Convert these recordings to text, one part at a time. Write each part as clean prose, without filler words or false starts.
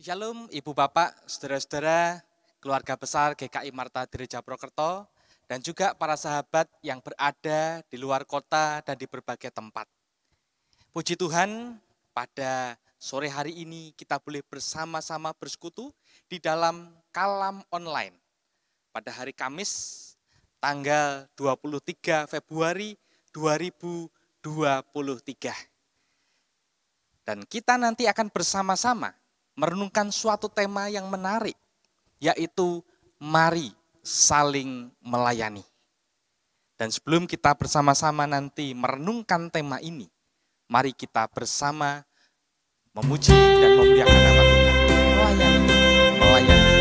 Shalom Ibu Bapak, Saudara-saudara, keluarga besar GKI Marta Gereja Prokerto, dan juga para sahabat yang berada di luar kota dan di berbagai tempat. Puji Tuhan, pada sore hari ini kita boleh bersama-sama bersekutu di dalam kalam online. Pada hari Kamis, tanggal 23 Februari 2023. Dan kita nanti akan bersama-sama merenungkan suatu tema yang menarik, yaitu mari saling melayani. Dan sebelum kita bersama-sama nanti merenungkan tema ini, mari kita bersama memuji dan memuliakan nama Tuhan. Melayani, melayani.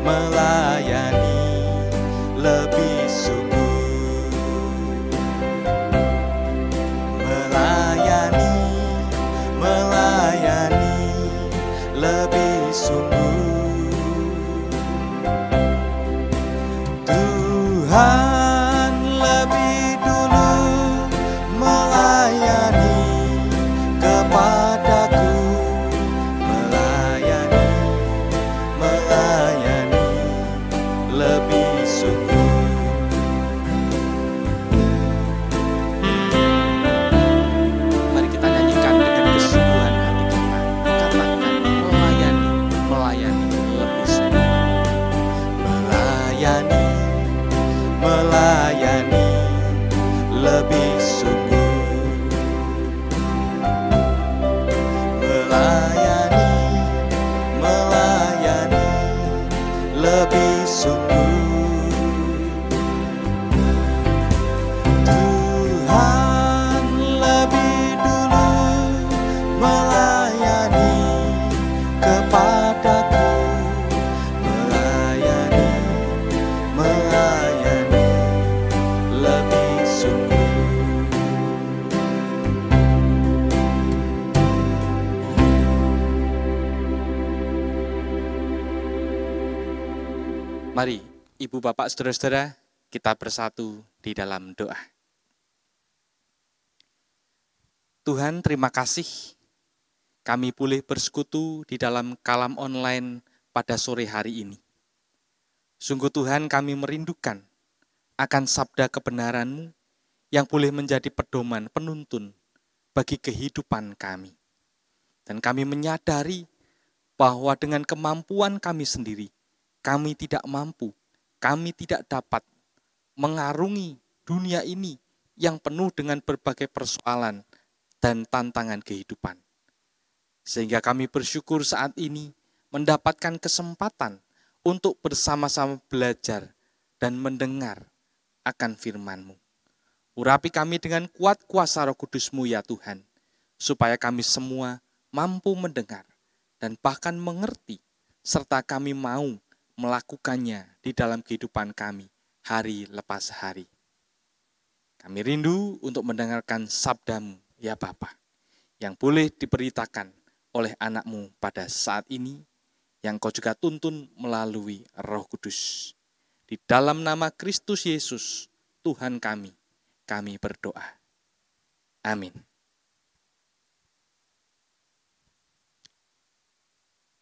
Melayani lebih sungguh, melayani lebih sungguh. Tuhan lebih dulu melayani kepadaku, melayani lebih sungguh. Mari kita nyanyikan dengan kesungguhan hati kita. Katakan melayani lebih sungguh. Melayani lebih sungguh. Melayani lebih sungguh. Tuhan lebih dulu melayani kepadaku, melayani lebih sungguh. Mari, Ibu Bapak, Saudara-saudara, kita bersatu di dalam doa. Tuhan, terima kasih kami boleh bersekutu di dalam kalam online pada sore hari ini. Sungguh Tuhan, kami merindukan akan sabda kebenaran-Mu yang boleh menjadi pedoman penuntun bagi kehidupan kami. Dan kami menyadari bahwa dengan kemampuan kami sendiri, kami tidak mampu, kami tidak dapat mengarungi dunia ini yang penuh dengan berbagai persoalan dan tantangan kehidupan. Sehingga kami bersyukur saat ini mendapatkan kesempatan untuk bersama-sama belajar dan mendengar akan firman-Mu. Urapi kami dengan kuat kuasa Roh Kudus-Mu ya Tuhan, supaya kami semua mampu mendengar dan bahkan mengerti, serta kami mau melakukannya di dalam kehidupan kami hari lepas hari. Kami rindu untuk mendengarkan sabda-Mu ya Bapa, yang boleh diberitakan oleh anak-Mu pada saat ini, yang Kau juga tuntun melalui Roh Kudus. Di dalam nama Kristus Yesus, Tuhan kami berdoa. Amin.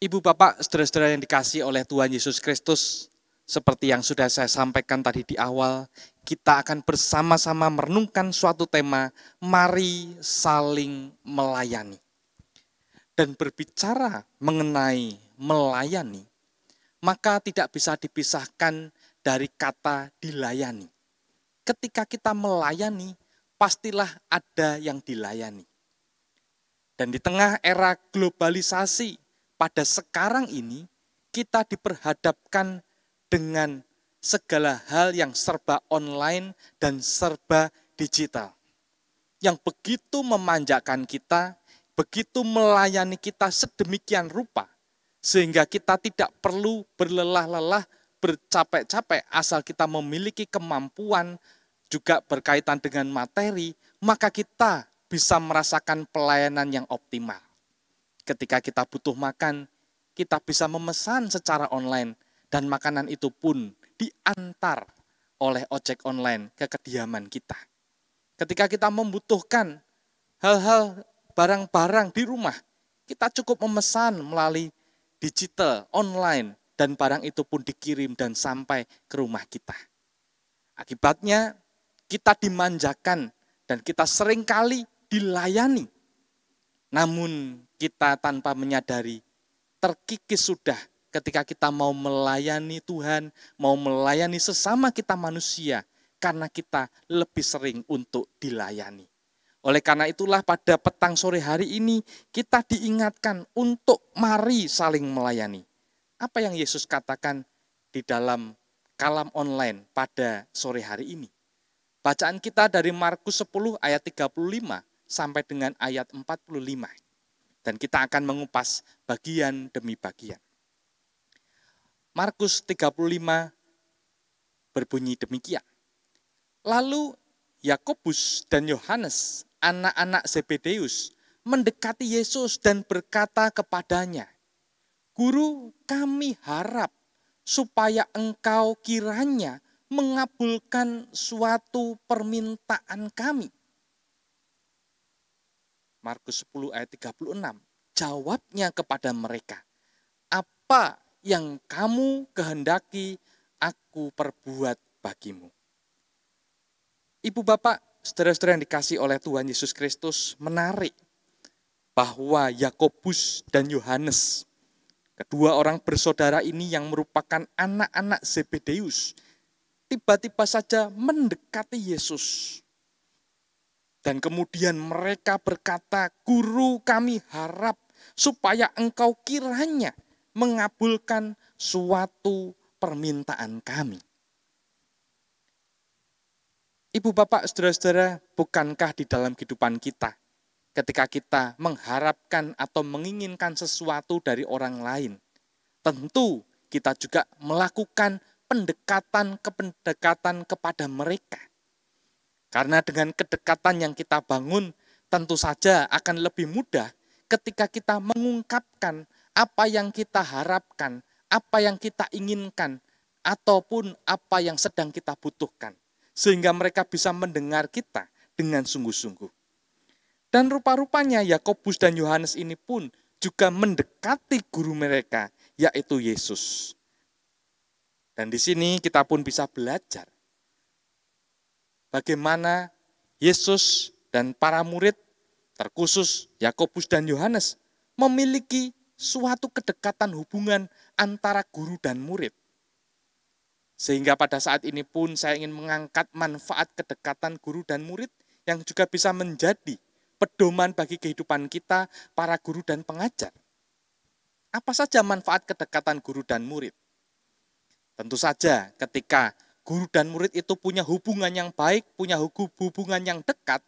Ibu Bapak, saudara-saudara yang dikasihi oleh Tuhan Yesus Kristus, seperti yang sudah saya sampaikan tadi di awal, kita akan bersama-sama merenungkan suatu tema, mari saling melayani. Dan berbicara mengenai melayani, maka tidak bisa dipisahkan dari kata dilayani. Ketika kita melayani, pastilah ada yang dilayani. Dan di tengah era globalisasi, pada sekarang ini, kita diperhadapkan dengan segala hal yang serba online dan serba digital. Yang begitu memanjakan kita, begitu melayani kita sedemikian rupa, sehingga kita tidak perlu berlelah-lelah, bercapek-capek, asal kita memiliki kemampuan juga berkaitan dengan materi, maka kita bisa merasakan pelayanan yang optimal. Ketika kita butuh makan, kita bisa memesan secara online dan makanan itu pun diantar oleh ojek online ke kediaman kita. Ketika kita membutuhkan hal-hal barang-barang di rumah, kita cukup memesan melalui digital, online, dan barang itu pun dikirim dan sampai ke rumah kita. Akibatnya kita dimanjakan dan kita seringkali dilayani. Namun kita tanpa menyadari, terkikis sudah ketika kita mau melayani Tuhan, mau melayani sesama kita manusia, karena kita lebih sering untuk dilayani. Oleh karena itulah pada petang sore hari ini kita diingatkan untuk mari saling melayani. Apa yang Yesus katakan di dalam kalam online pada sore hari ini? Bacaan kita dari Markus 10 ayat 35 sampai dengan ayat 45. Dan kita akan mengupas bagian demi bagian. Markus 35 berbunyi demikian. Lalu Yakobus dan Yohanes, anak-anak Zebedeus, mendekati Yesus dan berkata kepadanya, "Guru, kami harap supaya engkau kiranya mengabulkan suatu permintaan kami." Markus 10 ayat 36, jawabnya kepada mereka, "Apa yang kamu kehendaki aku perbuat bagimu?" Ibu bapak, saudara-saudara yang dikasih oleh Tuhan Yesus Kristus, menarik bahwa Yakobus dan Yohanes, kedua orang bersaudara ini yang merupakan anak-anak Zebedeus, tiba-tiba saja mendekati Yesus. Dan kemudian mereka berkata, "Guru, kami harap supaya engkau kiranya mengabulkan suatu permintaan kami." Ibu bapak, saudara-saudara, bukankah di dalam kehidupan kita, ketika kita mengharapkan atau menginginkan sesuatu dari orang lain, tentu kita juga melakukan pendekatan kepada mereka. Karena dengan kedekatan yang kita bangun, tentu saja akan lebih mudah ketika kita mengungkapkan apa yang kita harapkan, apa yang kita inginkan, ataupun apa yang sedang kita butuhkan. Sehingga mereka bisa mendengar kita dengan sungguh-sungguh. Dan rupa-rupanya Yakobus dan Yohanes ini pun juga mendekati guru mereka, yaitu Yesus. Dan di sini kita pun bisa belajar bagaimana Yesus dan para murid, terkhusus Yakobus dan Yohanes, memiliki suatu kedekatan hubungan antara guru dan murid. Sehingga pada saat ini pun saya ingin mengangkat manfaat kedekatan guru dan murid yang juga bisa menjadi pedoman bagi kehidupan kita, para guru dan pengajar. Apa saja manfaat kedekatan guru dan murid? Tentu saja ketika guru dan murid itu punya hubungan yang baik, punya hubungan yang dekat,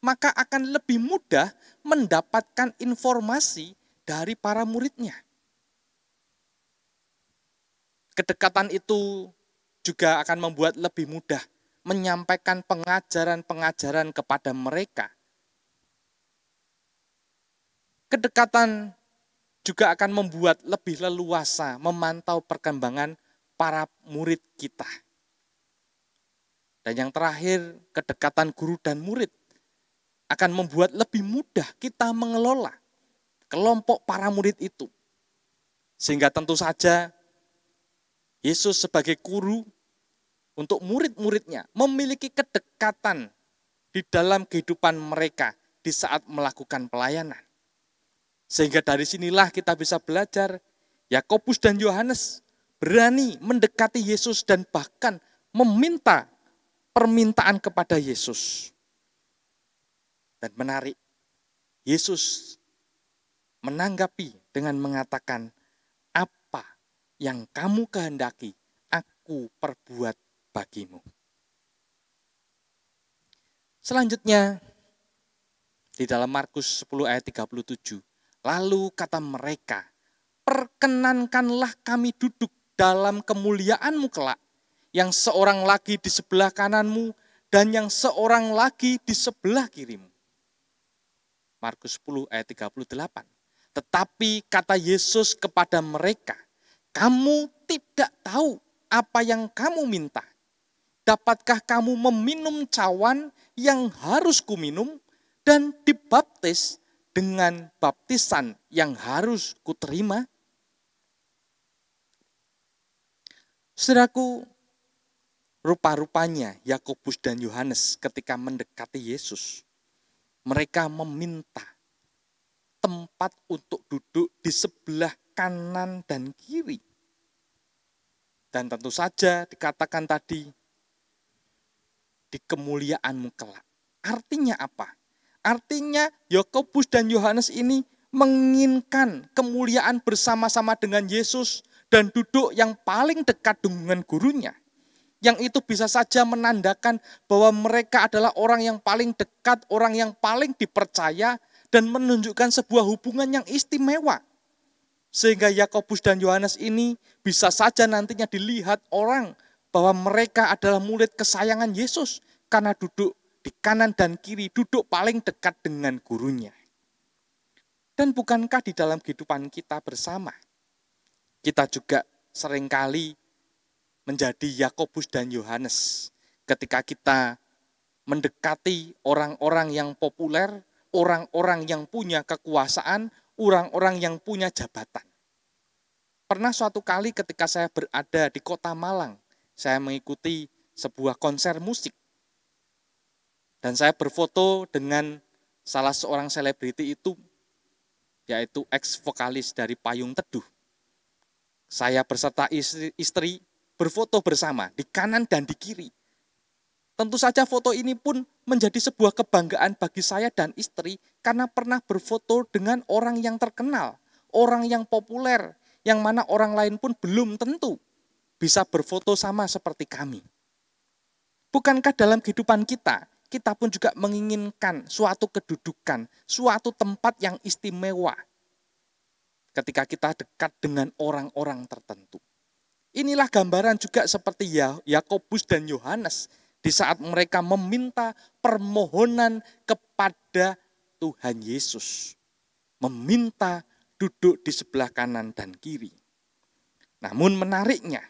maka akan lebih mudah mendapatkan informasi dari para muridnya. Kedekatan itu juga akan membuat lebih mudah menyampaikan pengajaran-pengajaran kepada mereka. Kedekatan juga akan membuat lebih leluasa memantau perkembangan para murid kita. Dan yang terakhir, kedekatan guru dan murid akan membuat lebih mudah kita mengelola kelompok para murid itu. Sehingga tentu saja Yesus sebagai guru untuk murid-muridnya memiliki kedekatan di dalam kehidupan mereka di saat melakukan pelayanan. Sehingga dari sinilah kita bisa belajar, Yakobus dan Yohanes berani mendekati Yesus dan bahkan meminta permintaan kepada Yesus. Dan menarik, Yesus menanggapi dengan mengatakan, "Apa yang kamu kehendaki, aku perbuat bagimu." Selanjutnya, di dalam Markus 10 ayat 37, lalu kata mereka, "Perkenankanlah kami duduk dalam kemuliaan-Mu kelak, yang seorang lagi di sebelah kananmu dan yang seorang lagi di sebelah kirimu." Markus 10 ayat 38. Tetapi kata Yesus kepada mereka, kamu tidak tahu apa yang kamu minta. Dapatkah kamu meminum cawan yang harus kuminum dan dibaptis dengan baptisan yang harus kuterima? Saudaraku, rupa-rupanya Yakobus dan Yohanes ketika mendekati Yesus, mereka meminta tempat untuk duduk di sebelah kanan dan kiri. Dan tentu saja dikatakan tadi, di kemuliaanmu kelak. Artinya apa? Artinya Yakobus dan Yohanes ini menginginkan kemuliaan bersama-sama dengan Yesus dan duduk yang paling dekat dengan gurunya. Yang itu bisa saja menandakan bahwa mereka adalah orang yang paling dekat, orang yang paling dipercaya, dan menunjukkan sebuah hubungan yang istimewa. Sehingga Yakobus dan Yohanes ini bisa saja nantinya dilihat orang bahwa mereka adalah murid kesayangan Yesus karena duduk di kanan dan kiri, duduk paling dekat dengan gurunya. Dan bukankah di dalam kehidupan kita bersama, kita juga seringkali menjadi Yakobus dan Yohanes ketika kita mendekati orang-orang yang populer, orang-orang yang punya kekuasaan, orang-orang yang punya jabatan. Pernah suatu kali ketika saya berada di kota Malang, saya mengikuti sebuah konser musik. Dan saya berfoto dengan salah seorang selebriti itu, yaitu ex-vokalis dari Payung Teduh. Saya beserta istri berfoto bersama di kanan dan di kiri. Tentu saja foto ini pun menjadi sebuah kebanggaan bagi saya dan istri karena pernah berfoto dengan orang yang terkenal, orang yang populer, yang mana orang lain pun belum tentu bisa berfoto sama seperti kami. Bukankah dalam kehidupan kita pun juga menginginkan suatu kedudukan, suatu tempat yang istimewa ketika kita dekat dengan orang-orang tertentu. Inilah gambaran juga seperti Yakobus dan Yohanes di saat mereka meminta permohonan kepada Tuhan Yesus. Meminta duduk di sebelah kanan dan kiri. Namun menariknya,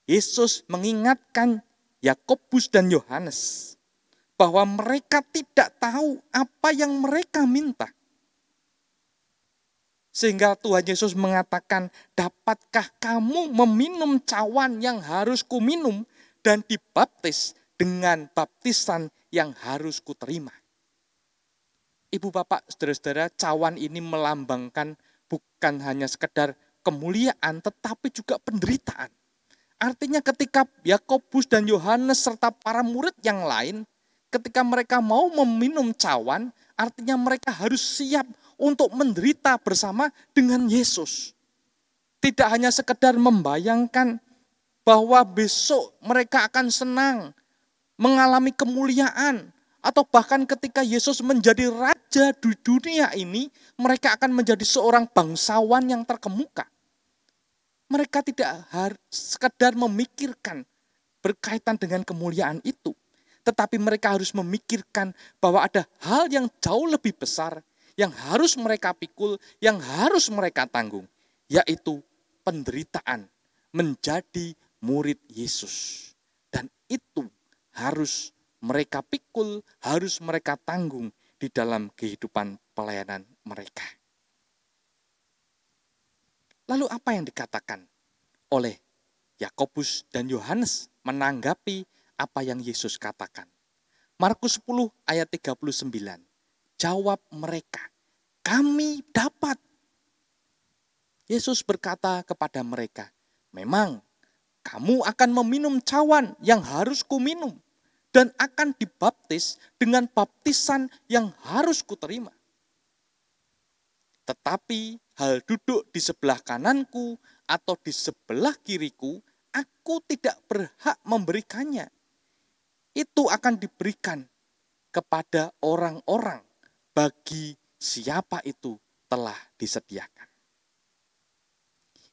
Yesus mengingatkan Yakobus dan Yohanes bahwa mereka tidak tahu apa yang mereka minta. Sehingga Tuhan Yesus mengatakan, dapatkah kamu meminum cawan yang harus kuminum dan dibaptis dengan baptisan yang harus kuterima? Ibu bapak, saudara-saudara, cawan ini melambangkan bukan hanya sekedar kemuliaan tetapi juga penderitaan. Artinya ketika Yakobus dan Yohanes serta para murid yang lain, ketika mereka mau meminum cawan, artinya mereka harus siap untuk menderita bersama dengan Yesus. Tidak hanya sekedar membayangkan bahwa besok mereka akan senang, mengalami kemuliaan, atau bahkan ketika Yesus menjadi raja di dunia ini, mereka akan menjadi seorang bangsawan yang terkemuka. Mereka tidak harus sekedar memikirkan berkaitan dengan kemuliaan itu. Tetapi mereka harus memikirkan bahwa ada hal yang jauh lebih besar yang harus mereka pikul, yang harus mereka tanggung. Yaitu penderitaan menjadi murid Yesus. Dan itu harus mereka pikul, harus mereka tanggung di dalam kehidupan pelayanan mereka. Lalu apa yang dikatakan oleh Yakobus dan Yohanes menanggapi apa yang Yesus katakan? Markus 10 ayat 39. Jawab mereka, kami dapat. Yesus berkata kepada mereka, memang kamu akan meminum cawan yang harus kuminum dan akan dibaptis dengan baptisan yang harus kuterima. Tetapi hal duduk di sebelah kananku atau di sebelah kiriku, aku tidak berhak memberikannya. Itu akan diberikan kepada orang-orang bagi siapa itu telah disediakan.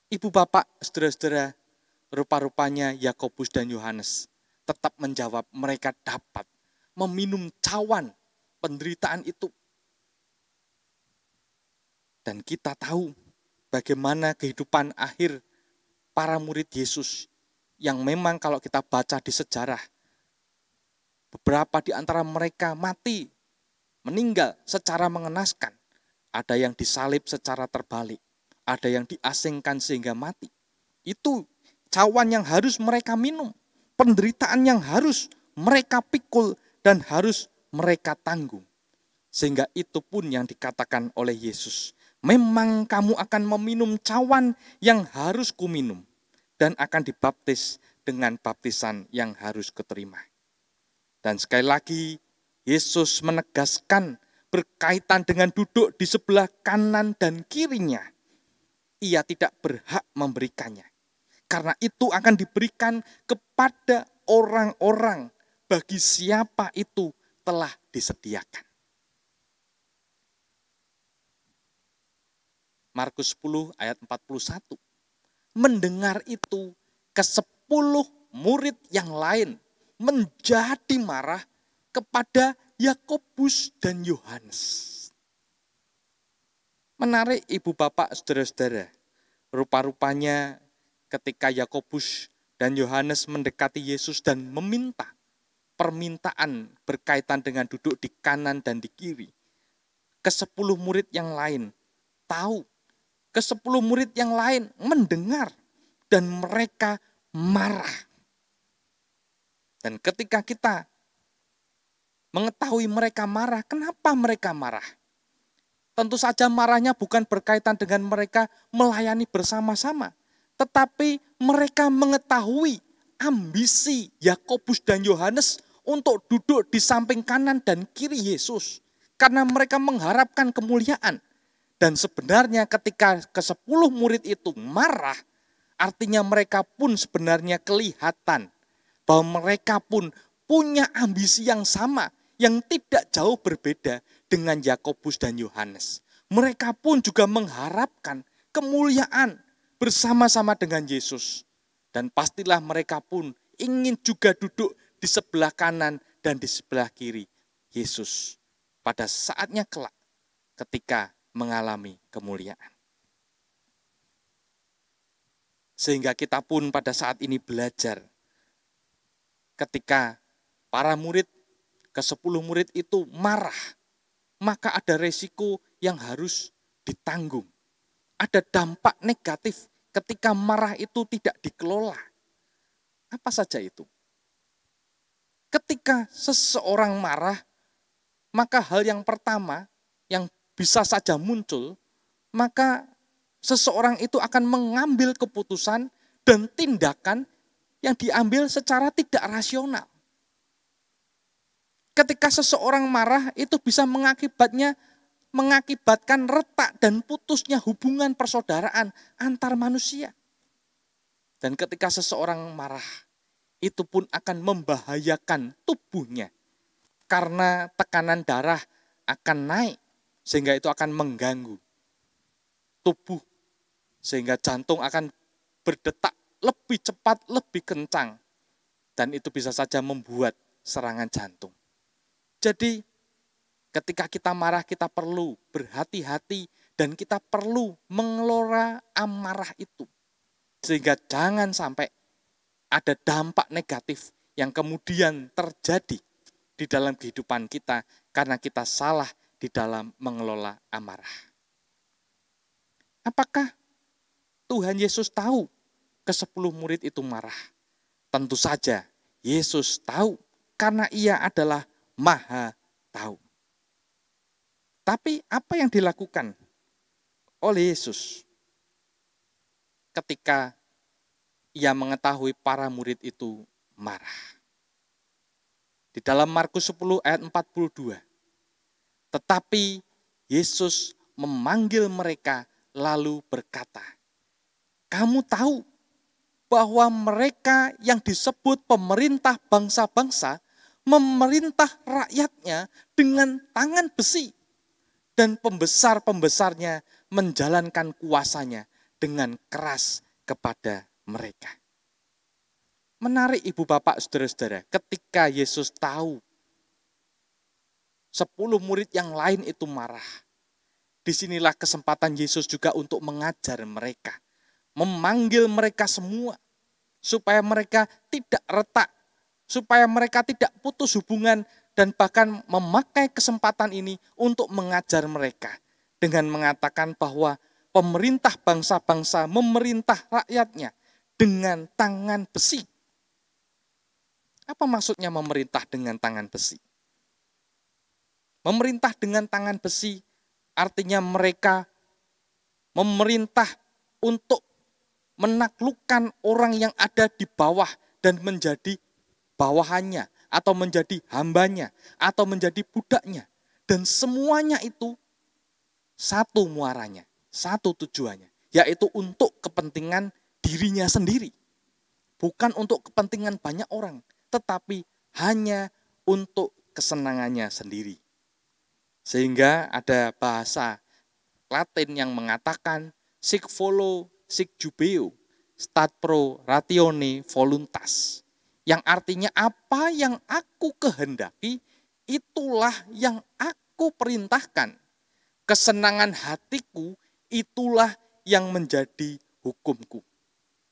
Ibu bapak, saudara-saudara, rupa-rupanya Yakobus dan Yohanes tetap menjawab mereka dapat meminum cawan penderitaan itu. Dan kita tahu bagaimana kehidupan akhir para murid Yesus yang memang kalau kita baca di sejarah, beberapa di antara mereka mati, meninggal secara mengenaskan. Ada yang disalib secara terbalik, ada yang diasingkan sehingga mati. Itu cawan yang harus mereka minum, penderitaan yang harus mereka pikul dan harus mereka tanggung. Sehingga itu pun yang dikatakan oleh Yesus. Memang kamu akan meminum cawan yang harus kuminum dan akan dibaptis dengan baptisan yang harus kuterima. Dan sekali lagi Yesus menegaskan berkaitan dengan duduk di sebelah kanan dan kirinya. Ia tidak berhak memberikannya. Karena itu akan diberikan kepada orang-orang bagi siapa itu telah disediakan. Markus 10 ayat 41. Mendengar itu, ke-10 murid yang lain menjadi marah kepada Yakobus dan Yohanes. Menarik ibu bapak saudara-saudara. Rupa-rupanya ketika Yakobus dan Yohanes mendekati Yesus dan meminta permintaan berkaitan dengan duduk di kanan dan di kiri. ke-10 murid yang lain tahu. ke-10 murid yang lain mendengar. Dan mereka marah. Dan ketika kita mengetahui mereka marah, kenapa mereka marah? Tentu saja marahnya bukan berkaitan dengan mereka melayani bersama-sama. Tetapi mereka mengetahui ambisi Yakobus dan Yohanes untuk duduk di samping kanan dan kiri Yesus. Karena mereka mengharapkan kemuliaan. Dan sebenarnya ketika ke-10 murid itu marah, artinya mereka pun sebenarnya kelihatan bahwa mereka pun punya ambisi yang sama, yang tidak jauh berbeda dengan Yakobus dan Yohanes. Mereka pun juga mengharapkan kemuliaan bersama-sama dengan Yesus. Dan pastilah mereka pun ingin juga duduk di sebelah kanan dan di sebelah kiri Yesus pada saatnya kelak ketika mengalami kemuliaan. Sehingga kita pun pada saat ini belajar ketika para murid ke-10 murid itu marah, maka ada resiko yang harus ditanggung. Ada dampak negatif ketika marah itu tidak dikelola. Apa saja itu? Ketika seseorang marah, maka hal yang pertama yang bisa saja muncul, maka seseorang itu akan mengambil keputusan dan tindakan yang diambil secara tidak rasional. Ketika seseorang marah itu bisa mengakibatkan retak dan putusnya hubungan persaudaraan antar manusia. Dan ketika seseorang marah, itu pun akan membahayakan tubuhnya. Karena tekanan darah akan naik, sehingga itu akan mengganggu tubuh. Sehingga jantung akan berdetak lebih cepat, lebih kencang. Dan itu bisa saja membuat serangan jantung. Jadi ketika kita marah kita perlu berhati-hati dan kita perlu mengelola amarah itu. Sehingga jangan sampai ada dampak negatif yang kemudian terjadi di dalam kehidupan kita karena kita salah di dalam mengelola amarah. Apakah Tuhan Yesus tahu ke-10 murid itu marah? Tentu saja Yesus tahu karena ia adalah Maha tahu. Tapi apa yang dilakukan oleh Yesus ketika ia mengetahui para murid itu marah? Di dalam Markus 10 ayat 42. Tetapi Yesus memanggil mereka lalu berkata, kamu tahu bahwa mereka yang disebut pemerintah bangsa-bangsa memerintah rakyatnya dengan tangan besi. Dan pembesar-pembesarnya menjalankan kuasanya dengan keras kepada mereka. Menarik ibu bapak saudara-saudara, ketika Yesus tahu 10 murid yang lain itu marah. disinilah kesempatan Yesus juga untuk mengajar mereka, memanggil mereka semua, supaya mereka tidak retak, supaya mereka tidak putus hubungan, dan bahkan memakai kesempatan ini untuk mengajar mereka dengan mengatakan bahwa pemerintah bangsa-bangsa memerintah rakyatnya dengan tangan besi. Apa maksudnya memerintah dengan tangan besi? Memerintah dengan tangan besi artinya mereka memerintah untuk menaklukkan orang yang ada di bawah dan menjadi bawahannya, atau menjadi hambanya, atau menjadi budaknya. Dan semuanya itu satu muaranya, satu tujuannya, yaitu untuk kepentingan dirinya sendiri. Bukan untuk kepentingan banyak orang, tetapi hanya untuk kesenangannya sendiri. Sehingga ada bahasa Latin yang mengatakan sic volo, sic jubeo, stat pro ratione voluntas. Yang artinya apa yang aku kehendaki, itulah yang aku perintahkan. Kesenangan hatiku, itulah yang menjadi hukumku.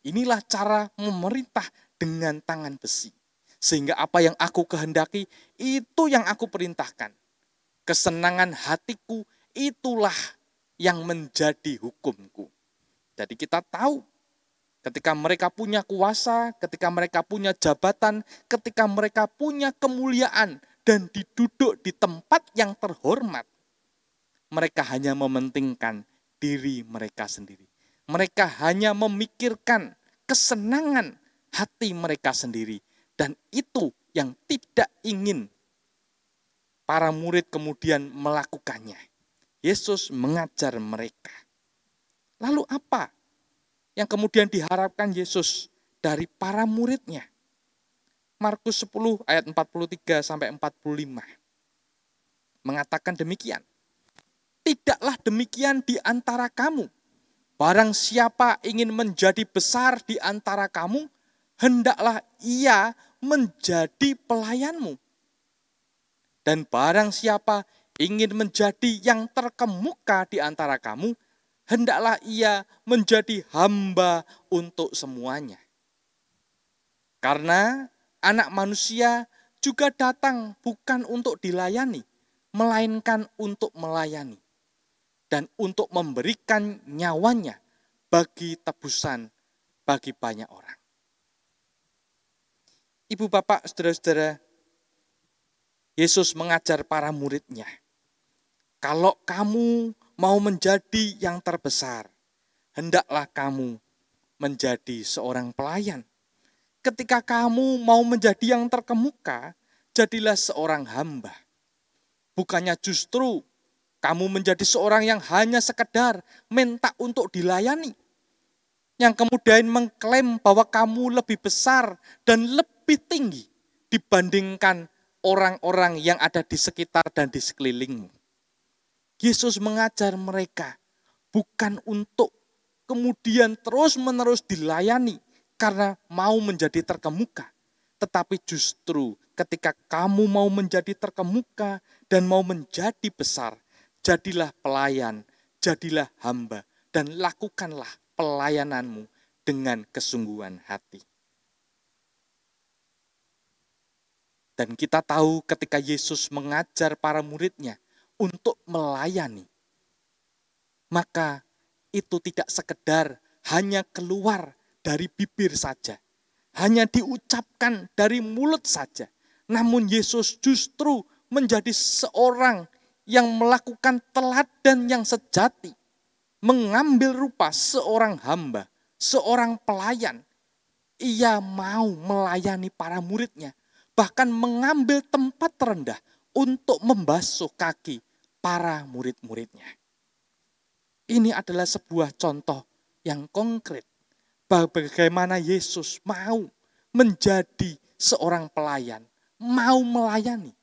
Inilah cara memerintah dengan tangan besi. Sehingga apa yang aku kehendaki, itu yang aku perintahkan. Kesenangan hatiku, itulah yang menjadi hukumku. Jadi kita tahu, ketika mereka punya kuasa, ketika mereka punya jabatan, ketika mereka punya kemuliaan, dan diduduk di tempat yang terhormat, mereka hanya mementingkan diri mereka sendiri. Mereka hanya memikirkan kesenangan hati mereka sendiri. Dan itu yang tidak ingin para murid kemudian melakukannya. Yesus mengajar mereka. Lalu apa yang kemudian diharapkan Yesus dari para muridnya? Markus 10 ayat 43 sampai 45 mengatakan demikian. Tidaklah demikian di antara kamu. Barang siapa ingin menjadi besar di antara kamu, hendaklah ia menjadi pelayanmu. Dan barang siapa ingin menjadi yang terkemuka di antara kamu, hendaklah ia menjadi hamba untuk semuanya. Karena Anak Manusia juga datang bukan untuk dilayani, melainkan untuk melayani. Dan untuk memberikan nyawanya bagi tebusan bagi banyak orang. Ibu bapak, saudara-saudara, Yesus mengajar para muridnya, kalau kamu mau menjadi yang terbesar, hendaklah kamu menjadi seorang pelayan. Ketika kamu mau menjadi yang terkemuka, jadilah seorang hamba. Bukannya justru kamu menjadi seorang yang hanya sekedar minta untuk dilayani, yang kemudian mengklaim bahwa kamu lebih besar dan lebih tinggi dibandingkan orang-orang yang ada di sekitar dan di sekelilingmu. Yesus mengajar mereka bukan untuk kemudian terus-menerus dilayani karena mau menjadi terkemuka. Tetapi justru ketika kamu mau menjadi terkemuka dan mau menjadi besar, jadilah pelayan, jadilah hamba, dan lakukanlah pelayananmu dengan kesungguhan hati. Dan kita tahu ketika Yesus mengajar para muridnya untuk melayani, maka itu tidak sekedar hanya keluar dari bibir saja, hanya diucapkan dari mulut saja. Namun Yesus justru menjadi seorang yang melakukan teladan yang sejati, mengambil rupa seorang hamba, seorang pelayan. Ia mau melayani para muridnya, bahkan mengambil tempat terendah untuk membasuh kaki para murid-muridnya. Ini adalah sebuah contoh yang konkret bagaimana Yesus mau menjadi seorang pelayan, mau melayani.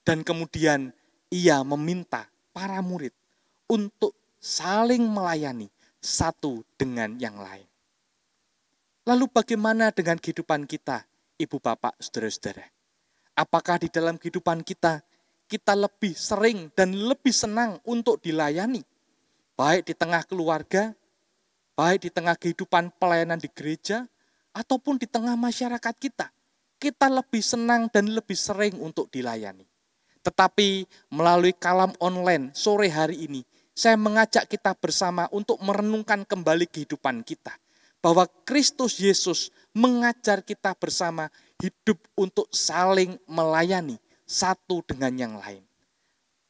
Dan kemudian ia meminta para murid untuk saling melayani satu dengan yang lain. Lalu bagaimana dengan kehidupan kita, ibu bapak, saudara-saudara? Apakah di dalam kehidupan kita lebih sering dan lebih senang untuk dilayani? baik di tengah keluarga, baik di tengah kehidupan pelayanan di gereja, ataupun di tengah masyarakat kita. Kita lebih senang dan lebih sering untuk dilayani. Tetapi melalui kalam online sore hari ini, saya mengajak kita bersama untuk merenungkan kembali kehidupan kita. Bahwa Kristus Yesus mengajar kita bersama hidup untuk saling melayani satu dengan yang lain.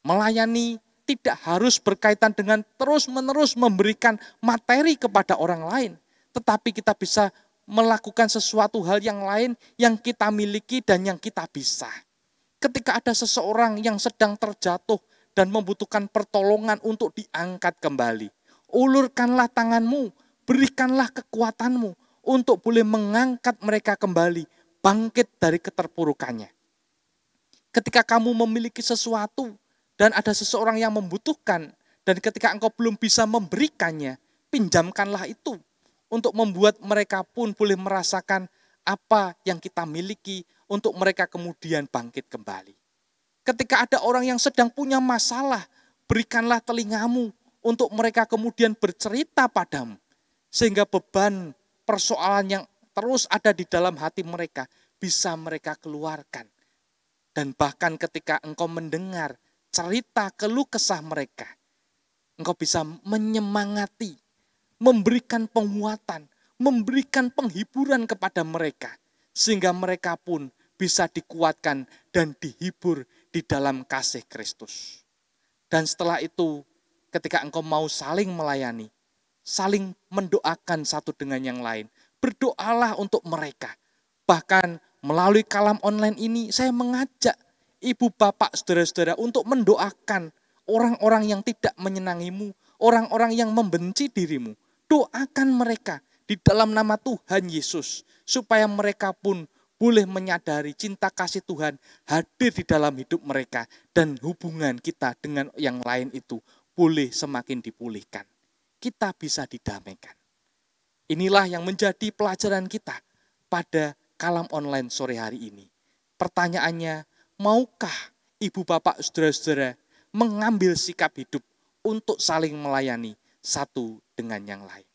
Melayani tidak harus berkaitan dengan terus-menerus memberikan materi kepada orang lain. Tetapi kita bisa melakukan sesuatu hal yang lain yang kita miliki dan yang kita bisa. Ketika ada seseorang yang sedang terjatuh dan membutuhkan pertolongan untuk diangkat kembali, ulurkanlah tanganmu, berikanlah kekuatanmu untuk boleh mengangkat mereka kembali, bangkit dari keterpurukannya. Ketika kamu memiliki sesuatu dan ada seseorang yang membutuhkan, dan ketika engkau belum bisa memberikannya, pinjamkanlah itu untuk membuat mereka pun boleh merasakan apa yang kita miliki untuk mereka kemudian bangkit kembali. Ketika ada orang yang sedang punya masalah, berikanlah telingamu untuk mereka kemudian bercerita padamu. Sehingga beban persoalan yang terus ada di dalam hati mereka bisa mereka keluarkan. Dan bahkan ketika engkau mendengar cerita keluh kesah mereka, engkau bisa menyemangati, memberikan penguatan, memberikan penghiburan kepada mereka, sehingga mereka pun bisa dikuatkan dan dihibur di dalam kasih Kristus. Dan setelah itu, ketika engkau mau saling melayani, saling mendoakan satu dengan yang lain, berdoalah untuk mereka. Bahkan melalui kalam online ini, saya mengajak ibu, bapak, saudara-saudara untuk mendoakan orang-orang yang tidak menyenangimu, orang-orang yang membenci dirimu. Doakan mereka di dalam nama Tuhan Yesus, supaya mereka pun boleh menyadari cinta kasih Tuhan hadir di dalam hidup mereka, dan hubungan kita dengan yang lain itu boleh semakin dipulihkan. Kita bisa didamaikan. Inilah yang menjadi pelajaran kita pada kalam online sore hari ini. Pertanyaannya, maukah ibu, bapak, saudara-saudara mengambil sikap hidup untuk saling melayani satu dengan yang lain?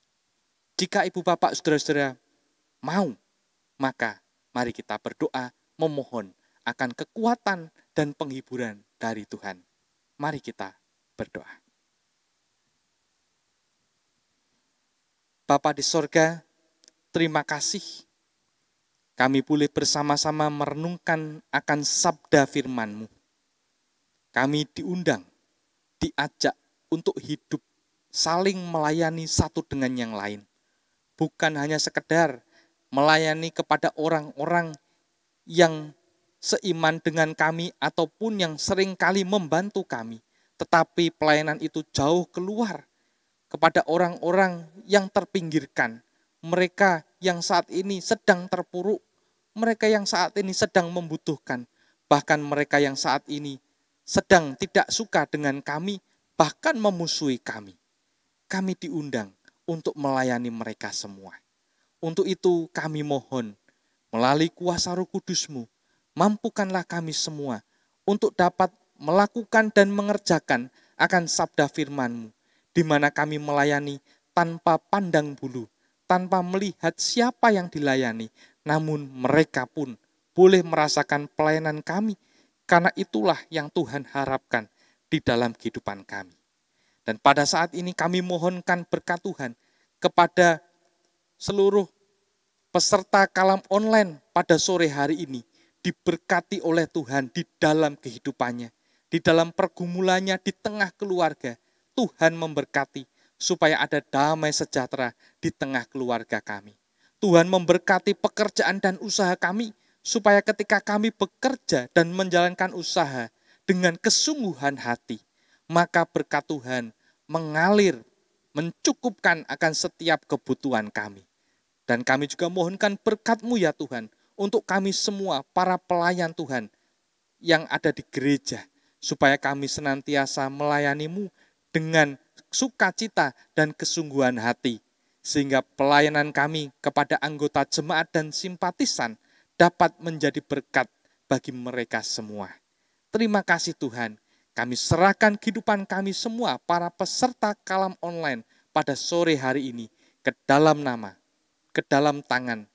Jika ibu, bapak, saudara-saudara mau, maka mari kita berdoa memohon akan kekuatan dan penghiburan dari Tuhan. Mari kita berdoa. Bapa di sorga, terima kasih kami boleh bersama-sama merenungkan akan sabda firman-Mu. Kami diundang, diajak untuk hidup saling melayani satu dengan yang lain. Bukan hanya sekedar melayani kepada orang-orang yang seiman dengan kami ataupun yang sering kali membantu kami. Tetapi pelayanan itu jauh keluar kepada orang-orang yang terpinggirkan. Mereka yang saat ini sedang terpuruk, mereka yang saat ini sedang membutuhkan, bahkan mereka yang saat ini sedang tidak suka dengan kami, bahkan memusuhi kami. Kami diundang untuk melayani mereka semua. Untuk itu kami mohon, melalui kuasa Roh Kudus-Mu, mampukanlah kami semua untuk dapat melakukan dan mengerjakan akan sabda firman-Mu, di mana kami melayani tanpa pandang bulu, tanpa melihat siapa yang dilayani, namun mereka pun boleh merasakan pelayanan kami, karena itulah yang Tuhan harapkan di dalam kehidupan kami. Dan pada saat ini kami mohonkan berkat Tuhan kepada seluruh peserta kalam online pada sore hari ini, diberkati oleh Tuhan di dalam kehidupannya, di dalam pergumulannya, di tengah keluarga. Tuhan memberkati supaya ada damai sejahtera di tengah keluarga kami. Tuhan memberkati pekerjaan dan usaha kami, supaya ketika kami bekerja dan menjalankan usaha dengan kesungguhan hati, maka berkat Tuhan mengalir, mencukupkan akan setiap kebutuhan kami. Dan kami juga mohonkan berkat-Mu ya Tuhan, untuk kami semua para pelayan Tuhan yang ada di gereja, supaya kami senantiasa melayani-Mu dengan sukacita dan kesungguhan hati, sehingga pelayanan kami kepada anggota jemaat dan simpatisan dapat menjadi berkat bagi mereka semua. Terima kasih Tuhan, Kami serahkan kehidupan kami semua, para peserta kalam online pada sore hari ini, ke dalam nama, ke dalam tangan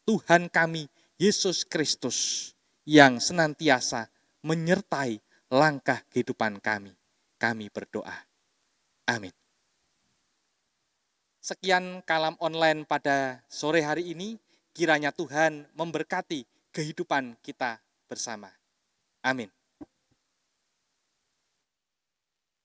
Tuhan kami, Yesus Kristus, yang senantiasa menyertai langkah kehidupan kami. Kami berdoa. Amin. Sekian kalam online pada sore hari ini. Kiranya Tuhan memberkati kehidupan kita bersama. Amin.